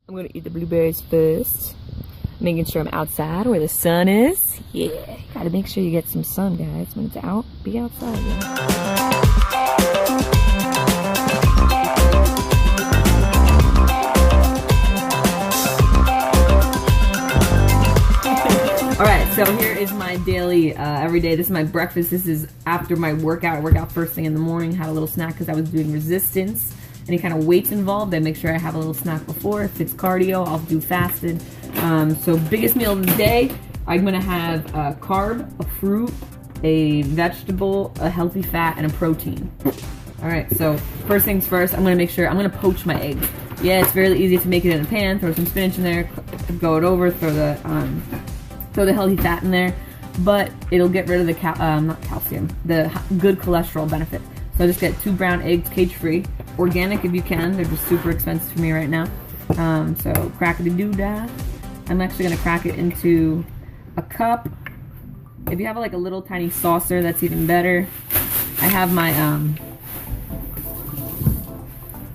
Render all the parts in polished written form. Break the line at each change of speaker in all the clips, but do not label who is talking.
I'm gonna eat the blueberries first, making sure I'm outside where the sun is. Yeah, gotta make sure you get some sun, guys. When it's out, be outside, yeah. Alright, so here is my daily, every day. This is my breakfast. This is after my workout. I work out first thing in the morning, had a little snack because I was doing resistance. Any kind of weights involved, I make sure I have a little snack before. If it's cardio, I'll do fasted. So biggest meal of the day, I'm gonna have a carb, a fruit, a vegetable, a healthy fat, and a protein. Alright, so first things first, I'm gonna make sure, I'm gonna poach my eggs. Yeah, it's fairly easy to make it in a pan, throw some spinach in there, go it over, throw the healthy fat in there, but it'll get rid of the not calcium, the good cholesterol benefit. So I just get 2 brown eggs, cage-free, organic if you can. They're just super expensive for me right now. So crackety-doo-dah. I'm actually gonna crack it into a cup. If you have like a little tiny saucer, that's even better. I have my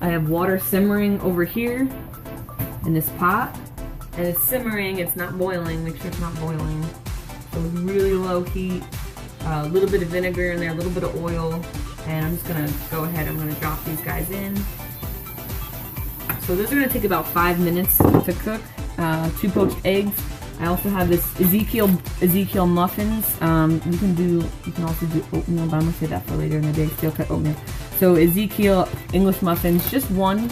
I have water simmering over here in this pot. And it's simmering, it's not boiling. Make sure it's not boiling. So really low heat, a little bit of vinegar in there, a little bit of oil. And I'm just gonna go ahead, I'm gonna drop these guys in. So those are gonna take about 5 minutes to cook. 2 poached eggs. I also have this Ezekiel muffins. You can also do oatmeal, but I'm gonna say that for later in the day, steel cut oatmeal. So Ezekiel English muffins, just 1/2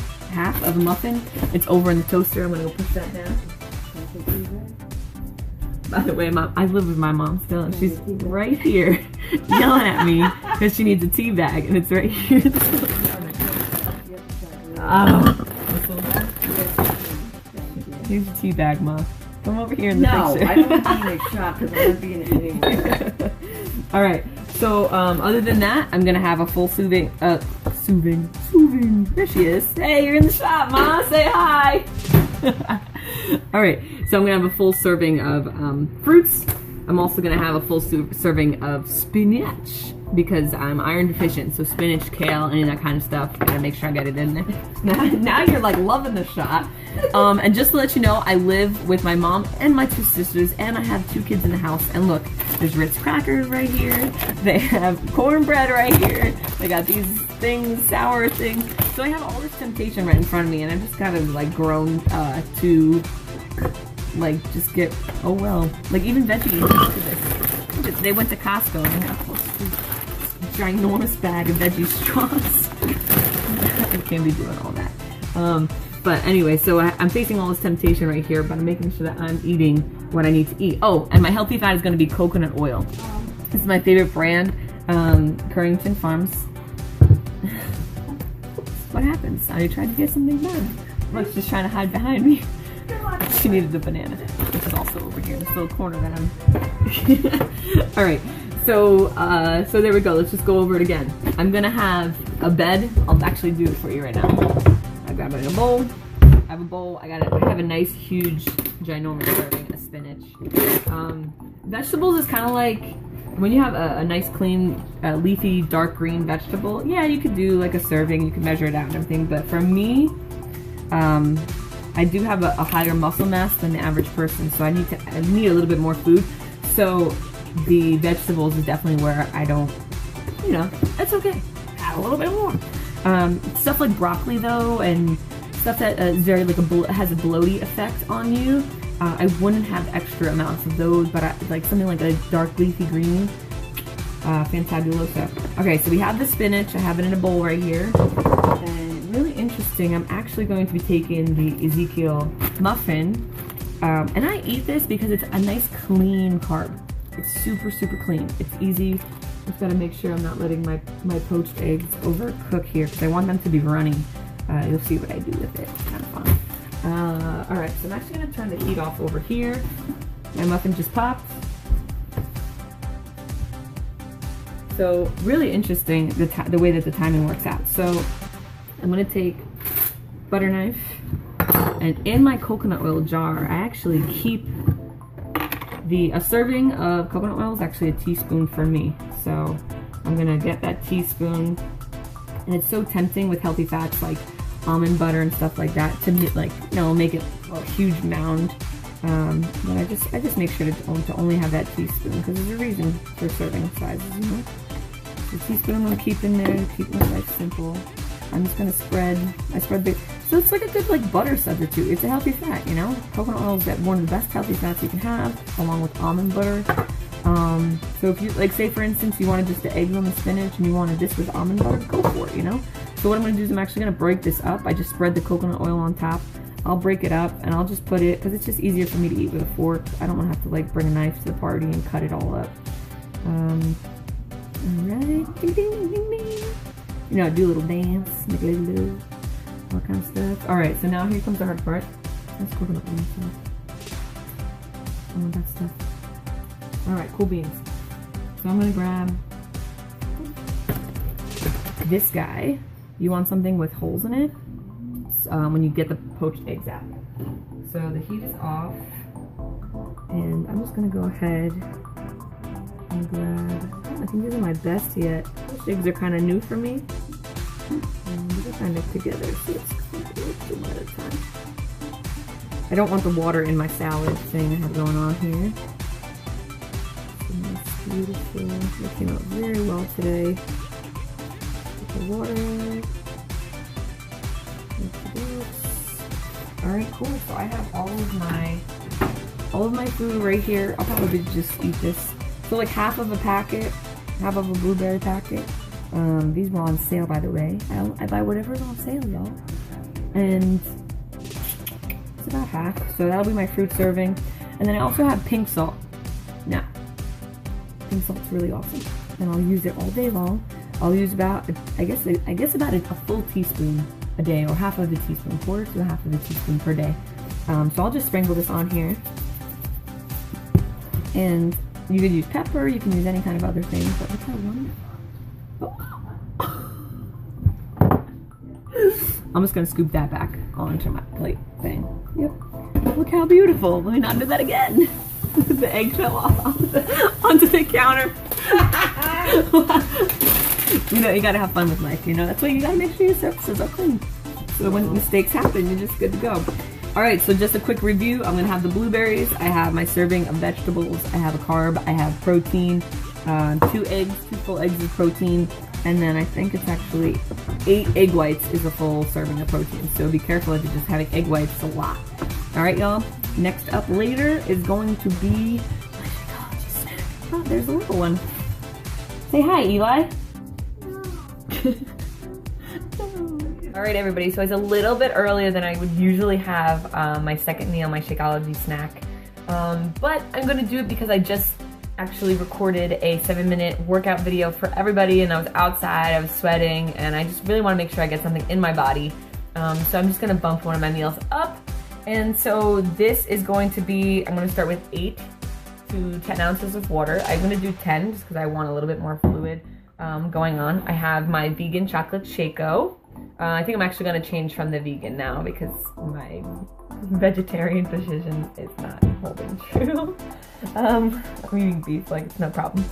of a muffin. It's over in the toaster. I'm gonna go push that down. By the way, I live with my mom still, and she's right here yelling at me because she needs a tea bag, and it's right here. Oh. Here's a tea bag, Mom. Come over here in the picture.
No, I don't need a shot because I'm not being it anyway.
All right. So other than that, I'm gonna have a full soothing. There she is. Hey, you're in the shop, Ma. Say hi. All right. So I'm gonna have a full serving of fruits. I'm also gonna have a full serving of spinach because I'm iron deficient. So spinach, kale, any of that kind of stuff. I gotta make sure I get it in there. Now you're like loving the shot. And just to let you know, I live with my mom and my 2 sisters, and I have 2 kids in the house. And look, there's Ritz crackers right here. They have cornbread right here. They got these things, sour things. So I have all this temptation right in front of me, and I've just kind of like grown to like just get, oh well, like even veggies. Look at this. They went to Costco and they have a ginormous bag of veggie straws. I can't be doing all that. But anyway, so I'm facing all this temptation right here, but I'm making sure that I'm eating what I need to eat. Oh, and my healthy fat is going to be coconut oil. This is my favorite brand, Currington Farms. What happens? I tried to get something done. Look, she's trying to hide behind me. She needed the banana, which is also over here in this little corner that I'm... All right. So there we go. Let's just go over it again. I'm gonna have a bed. I'll actually do it for you right now. I grab it in a bowl. I have a bowl. I have a nice, huge, ginormous serving of spinach. Vegetables is kind of like when you have a nice, clean, leafy, dark green vegetable. Yeah, you could do like a serving. You can measure it out and everything. But for me, I do have a higher muscle mass than the average person, so I need a little bit more food. So the vegetables is definitely where I don't, you know, that's okay. Add a little bit more. Stuff like broccoli though, and stuff that is very like has a bloaty effect on you. I wouldn't have extra amounts of those, but like something like a dark leafy green, fantabuloso. Okay, so we have the spinach. I have it in a bowl right here. And really interesting, I'm actually going to be taking the Ezekiel muffin, and I eat this because it's a nice clean carb. It's super, super clean. It's easy. Just gotta make sure I'm not letting my poached eggs overcook here because I want them to be running. You'll see what I do with it. It's kind of fun. All right, so I'm actually gonna turn the heat off over here. My muffin just popped. So really interesting the way that the timing works out. So I'm gonna take butter knife, and in my coconut oil jar, I actually keep a serving of coconut oil is actually a teaspoon for me. So I'm gonna get that teaspoon, and it's so tempting with healthy fats like almond butter and stuff like that to like, you know, make it a huge mound. But I just make sure to only have that teaspoon because there's a reason for serving sizes, you know. The teaspoon I'm gonna keep in there, keep my life simple. I'm just gonna I spread the, so it's like a good like butter substitute. It's a healthy fat, you know. Coconut oil is one of the best healthy fats you can have, along with almond butter. So if you, like say for instance, you wanted just the eggs on the spinach and you wanted this with almond butter, go for it, you know. So what I'm gonna do is I'm actually gonna break this up. I just spread the coconut oil on top. I'll break it up and I'll just put it, because it's just easier for me to eat with a fork. I don't want to have to like bring a knife to the party and cut it all up. Alright, ding, ding, ding, ding. You know, do a little dance, make a little, all kind of stuff. Alright, so now here comes the hard part. That's coconut oil stuff. All of that stuff. Alright, cool beans. So I'm gonna grab this guy. You want something with holes in it when you get the poached eggs out. So the heat is off, and I'm just gonna go ahead and grab, I think these are my best yet. These eggs are kind of new for me. And they're kind of together, so it's one at a time. I don't want the water in my salad thing I have going on here. So nice, beautiful. It came out very well today. Put the water. Alright, cool. So I have all of my food right here. I'll probably just eat this. So like half of a packet, half of a blueberry packet. These were on sale, by the way. I buy whatever's on sale, y'all. And it's about half. So that'll be my fruit serving. And then I also have pink salt. Now, pink salt's really awesome. And I'll use it all day long. I'll use about, I guess about a full teaspoon a day, or half of a teaspoon, quarter to half of a teaspoon per day. So I'll just sprinkle this on here. And you could use pepper, you can use any kind of other thing, but look how wonderful. I'm just gonna scoop that back onto my plate thing. Yep. Look how beautiful. Let me not do that again. The egg fell off onto the counter. You know, you gotta have fun with life, you know? That's why you gotta make sure your surfaces are clean. So when mistakes happen, you're just good to go. Alright, so just a quick review. I'm gonna have the blueberries, I have my serving of vegetables, I have a carb, I have protein, 2 eggs, 2 full eggs of protein, and then I think it's actually 8 egg whites is a full serving of protein. So be careful if you're just having egg whites, it's a lot. Alright, y'all. Next up later is going to be my Shakeology snack. Oh, there's a little one. Say hi, Eli. Alright everybody, so it's a little bit earlier than I would usually have my second meal, my Shakeology snack. But I'm going to do it because I just actually recorded a 7-minute workout video for everybody, and I was outside, I was sweating, and I just really want to make sure I get something in my body. So I'm just going to bump one of my meals up. And so this is going to be, I'm going to start with 8 to 10 ounces of water. I'm going to do 10 just because I want a little bit more fluid going on. I have my vegan chocolate Shako. I think I'm actually going to change from the vegan now because my vegetarian decision is not holding true. I'm eating beef, like it's no problem.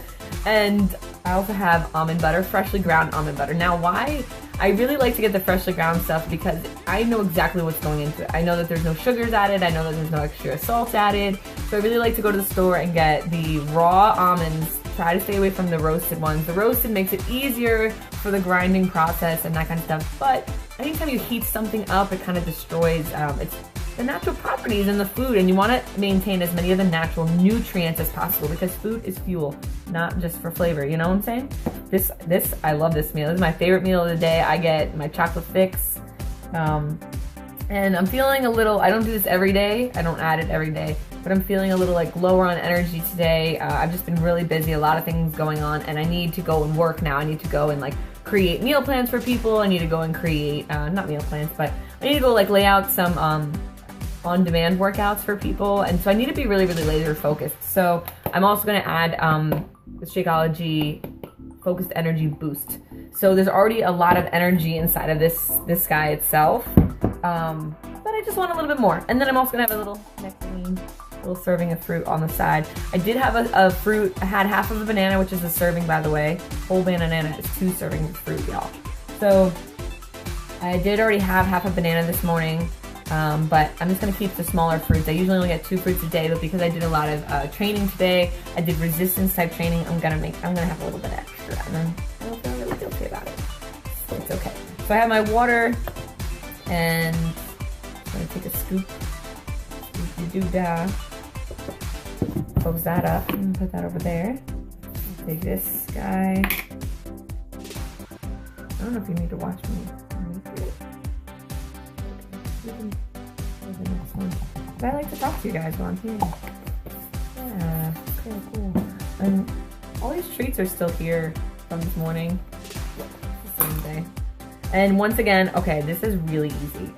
And I also have almond butter, freshly ground almond butter. Now why I really like to get the freshly ground stuff, because I know exactly what's going into it. I know that there's no sugars added, I know that there's no extra salt added. So I really like to go to the store and get the raw almonds. Try to stay away from the roasted ones. The roasted makes it easier for the grinding process and that kind of stuff, but anytime you heat something up, it kind of destroys the natural properties in the food, and you want to maintain as many of the natural nutrients as possible, because food is fuel, not just for flavor, you know what I'm saying? I love this meal. This is my favorite meal of the day. I get my chocolate fix, and I'm feeling a little, I don't do this every day, I don't add it every day, but I'm feeling a little like lower on energy today. I've just been really busy, a lot of things going on, and I need to go and work now. I need to go and like create meal plans for people. I need to go and create, not meal plans, but I need to go like lay out some on-demand workouts for people, and so I need to be really, really laser focused. So I'm also going to add the Shakeology Focused Energy Boost. So there's already a lot of energy inside of this guy itself, but I just want a little bit more. And then I'm also going to have a little nectarine, little serving of fruit on the side. I did have a fruit. I had half of a banana, which is a serving, by the way. Whole banana is 2 servings of fruit, y'all. So I did already have half a banana this morning, but I'm just gonna keep the smaller fruits. I usually only get 2 fruits a day, but because I did a lot of training today, I did resistance type training, I'm gonna have a little bit extra, and then I don't feel really guilty about it. So it's okay. So I have my water, and I'm gonna take a scoop. Doo-dah. Close that up and put that over there. Take this guy. I don't know if you need to watch me. The next one. But I like to talk to you guys while I'm here. Yeah, cool. And all these treats are still here from this morning. The same day. And once again, okay, this is really easy.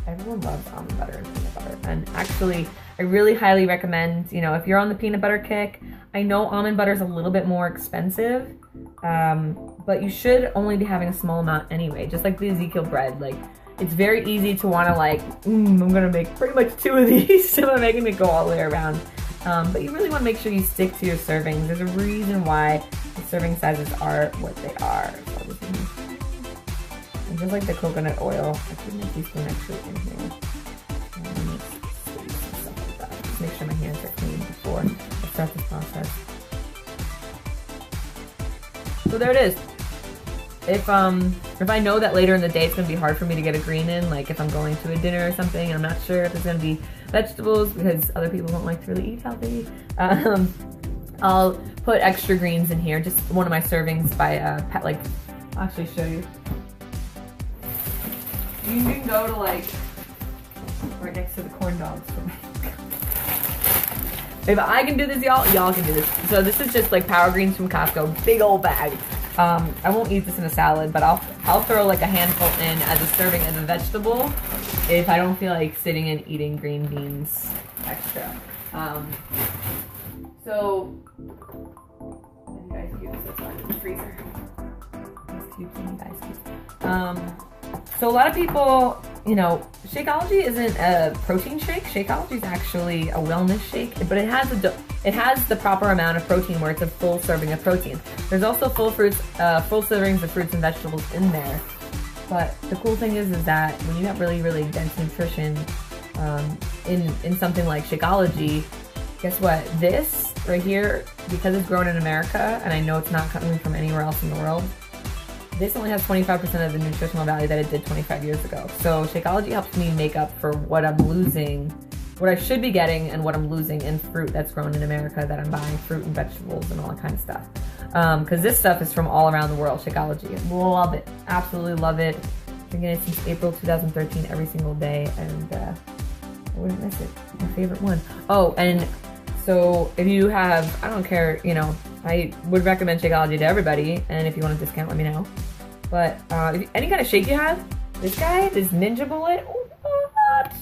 Everyone loves almond butter and peanut butter. And actually, I really highly recommend, you know, if you're on the peanut butter kick, I know almond butter is a little bit more expensive, but you should only be having a small amount anyway, just like the Ezekiel bread. Like, it's very easy to want to like, I'm gonna make pretty much 2 of these, so I'm making it go all the way around. But you really want to make sure you stick to your servings. There's a reason why the serving sizes are what they are. And just like the coconut oil, I put my teaspoon actually in here. Just make sure my hands are clean before I start this process. So there it is. If I know that later in the day it's gonna be hard for me to get a green in, like if I'm going to a dinner or something, and I'm not sure if there's gonna be vegetables because other people don't like to really eat healthy, I'll put extra greens in here. Just one of my servings by like, I'll actually show you. You can go to like right next to the corn dogs for me. If I can do this, y'all can do this. So this is just like Power Greens from Costco, big old bag. I won't eat this in a salad, but I'll throw like a handful in as a serving as a vegetable if I don't feel like sitting and eating green beans extra. So you guys cubes, that's why in the freezer. Ice cubes and ice cubes. So a lot of people, you know, Shakeology isn't a protein shake. Shakeology is actually a wellness shake, but it has the proper amount of protein where it's a full serving of protein. There's also full servings of fruits and vegetables in there. But the cool thing is that when you have really, really dense nutrition in something like Shakeology, guess what? This right here, because it's grown in America, and I know it's not coming from anywhere else in the world, this only has 25% of the nutritional value that it did 25 years ago. So Shakeology helps me make up for what I'm losing, what I should be getting and what I'm losing in fruit that's grown in America that I'm buying, fruit and vegetables and all that kind of stuff. Because this stuff is from all around the world, Shakeology. Love it, absolutely love it. Drinking it since April 2013 every single day, and I wouldn't miss it. My favorite one. Oh, and so if you have, I don't care, you know, I would recommend Shakeology to everybody, and if you want a discount, let me know. But if any kind of shake you have, this guy, this Ninja Bullet, what?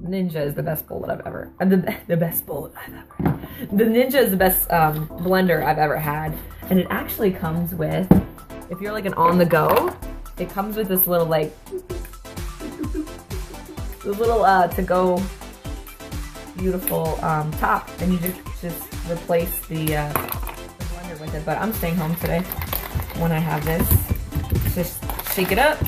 Ninja is the best bullet I've ever, the best bullet I've ever. The Ninja is the best blender I've ever had, and it actually comes with, if you're like an on the go, it comes with this little like, this little to go beautiful top, and you just replace the blender with it. But I'm staying home today when I have this. Just shake it up.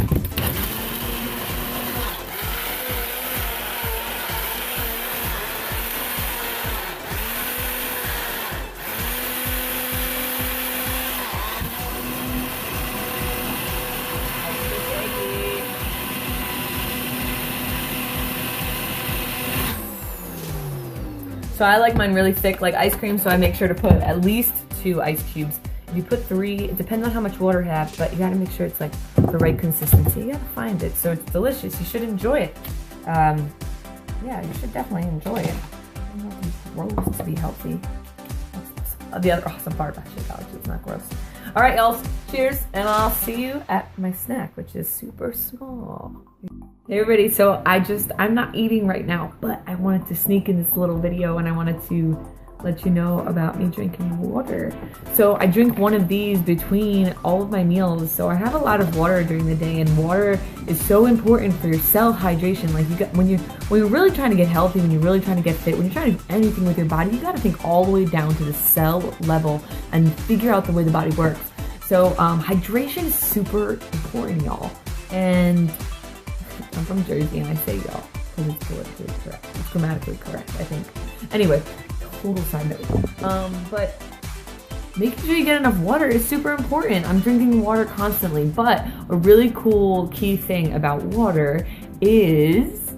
So I like mine really thick, like ice cream, so I make sure to put at least 2 ice cubes. If you put 3, it depends on how much water you have, but you gotta make sure it's like the right consistency. You gotta find it so it's delicious. You should enjoy it. Yeah, you should definitely enjoy it. I don't know if it's gross to be healthy. That's the other awesome part about Shakeology, it's not gross. All right, y'all, cheers, and I'll see you at my snack, which is super small. Hey everybody, so I'm not eating right now, but I wanted to sneak in this little video, and I wanted to let you know about me drinking water. So I drink one of these between all of my meals, so I have a lot of water during the day, and water is so important for your cell hydration. Like when you're really trying to get healthy, when you're really trying to get fit, when you're trying to do anything with your body, you gotta think all the way down to the cell level and figure out the way the body works. So hydration is super important, y'all. And I'm from Jersey and I say y'all because it's politically correct. It's grammatically correct, I think. Anyway, total side note. But making sure you get enough water is super important. I'm drinking water constantly, but a really cool key thing about water is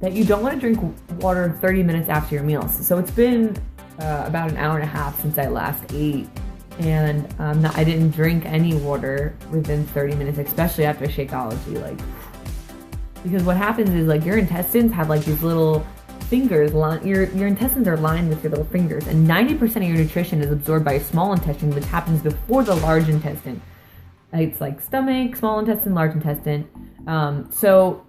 that you don't want to drink water 30 minutes after your meals. So it's been about an hour and a half since I last ate, and I didn't drink any water within 30 minutes, especially after Shakeology. Like, because what happens is, like, your intestines have like these little fingers. Your intestines are lined with your little fingers, and 90% of your nutrition is absorbed by your small intestine, which happens before the large intestine. It's like stomach, small intestine, large intestine. So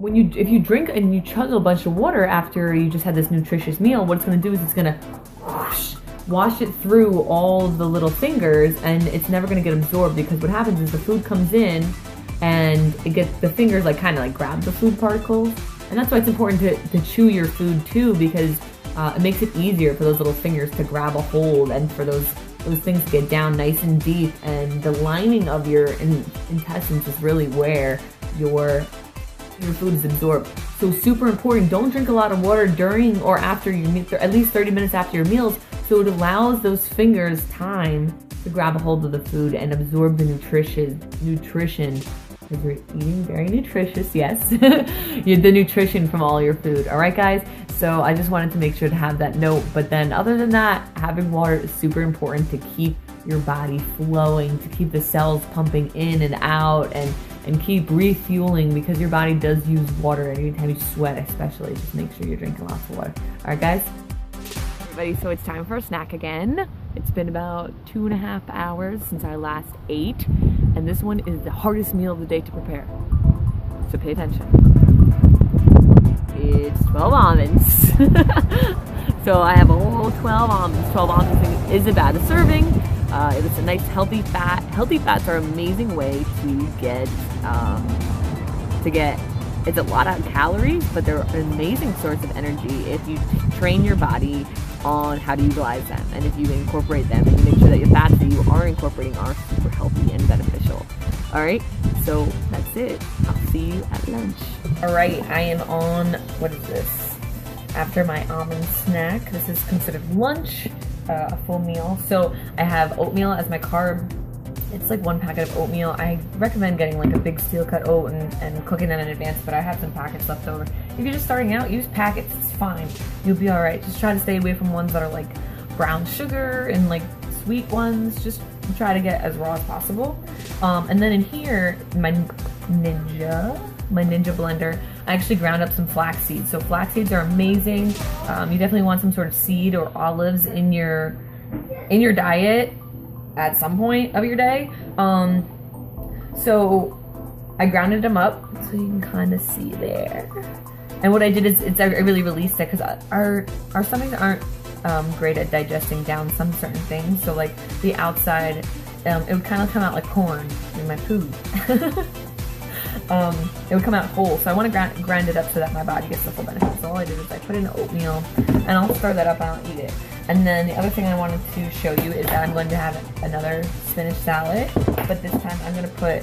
if you drink and you chug a bunch of water after you just had this nutritious meal, what it's going to do is it's going to wash it through all the little fingers, and it's never going to get absorbed, because what happens is the food comes in and the fingers like kind of like grab the food particles. And that's why it's important to chew your food too, because it makes it easier for those little fingers to grab a hold and for those things to get down nice and deep. And the lining of your intestines is really where your food is absorbed. So super important. Don't drink a lot of water during or after your meal, at least 30 minutes after your meals, so it allows those fingers time to grab a hold of the food and absorb the nutrition, because you're eating very nutritious, yes, the nutrition from all your food. All right, guys? So I just wanted to make sure to have that note. But then other than that, having water is super important to keep your body flowing, to keep the cells pumping in and out, and keep refueling, because your body does use water anytime you sweat, especially. Just make sure you're drinking lots of water. All right, guys? Everybody, so it's time for a snack again. It's been about 2.5 hours since I last ate, and this one is the hardest meal of the day to prepare. So pay attention. It's 12 almonds. So I have a whole 12 almonds. 12 almonds is about a serving. It's a nice healthy fat. Healthy fats are an amazing way to get, it's a lot of calories, but they're an amazing source of energy if you train your body on how to utilize them, and if you incorporate them and you make sure that your fats that you are incorporating are super healthy and beneficial. All right, so that's it. I'll see you at lunch. All right, I am on, what is this? After my almond snack, this is considered lunch, a full meal. So I have oatmeal as my carb. It's like 1 packet of oatmeal. I recommend getting like a big steel cut oat and cooking them in advance, but I have some packets left over. If you're just starting out, use packets, it's fine. You'll be all right. Just try to stay away from ones that are like brown sugar and like sweet ones. Just try to get as raw as possible. And then in here, my Ninja blender, I actually ground up some flax seeds. So flax seeds are amazing. You definitely want some sort of seed or olives in your diet at some point of your day. So I grounded them up so you can kind of see there. And what I did is I really released it, because our stomachs aren't great at digesting down some certain things. So like the outside, it would kind of come out like corn in my food. It would come out whole, so I want to grind it up so that my body gets the full benefit. So all I did is I put in oatmeal, and I'll stir that up and I'll eat it. And then the other thing I wanted to show you is that I'm going to have another spinach salad, but this time I'm going to put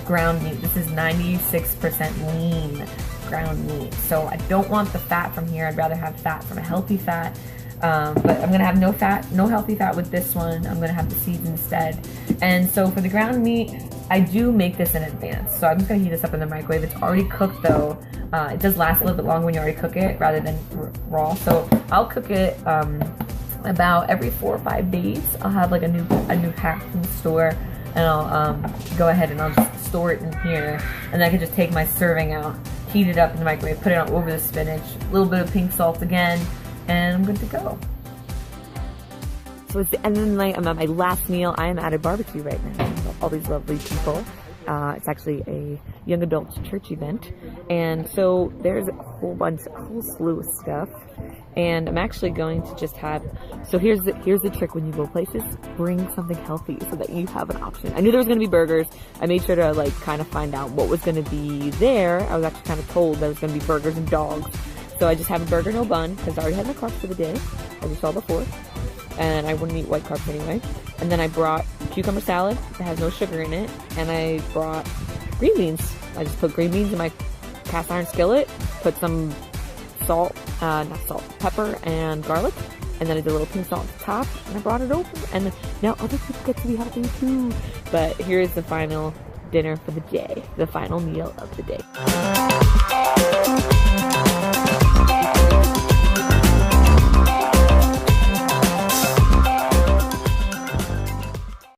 ground meat. This is 96% lean ground meat, so I don't want the fat from here. I'd rather have fat from a healthy fat. But I'm gonna have no healthy fat with this one. I'm gonna have the seeds instead. And so for the ground meat, I do make this in advance. So I'm just gonna heat this up in the microwave. It's already cooked though. It does last a little bit longer when you already cook it rather than raw. So I'll cook it about every 4 or 5 days. I'll have like a new pack from the store, and I'll go ahead and I'll just store it in here. And then I can just take my serving out, heat it up in the microwave, put it on over the spinach, a little bit of pink salt again, and I'm good to go. So it's the end of the night. I'm at my last meal. I am at a barbecue right now with all these lovely people. It's actually a young adults church event, and so there's a whole slew of stuff. And I'm actually going to just have. So here's the trick when you go places: bring something healthy so that you have an option. I knew there was going to be burgers. I made sure to like kind of find out what was going to be there. I was actually kind of told there was going to be burgers and dogs. So I just have a burger, no bun, because I already had my carbs for the day, as you saw before. And I wouldn't eat white carbs anyway. And then I brought cucumber salad that has no sugar in it, and I brought green beans. I just put green beans in my cast iron skillet, put some salt, not salt, pepper and garlic, and then I did a little pink salt at the top, and I brought it over. And now other people get to be healthy too. But here's the final dinner for the day, the final meal of the day.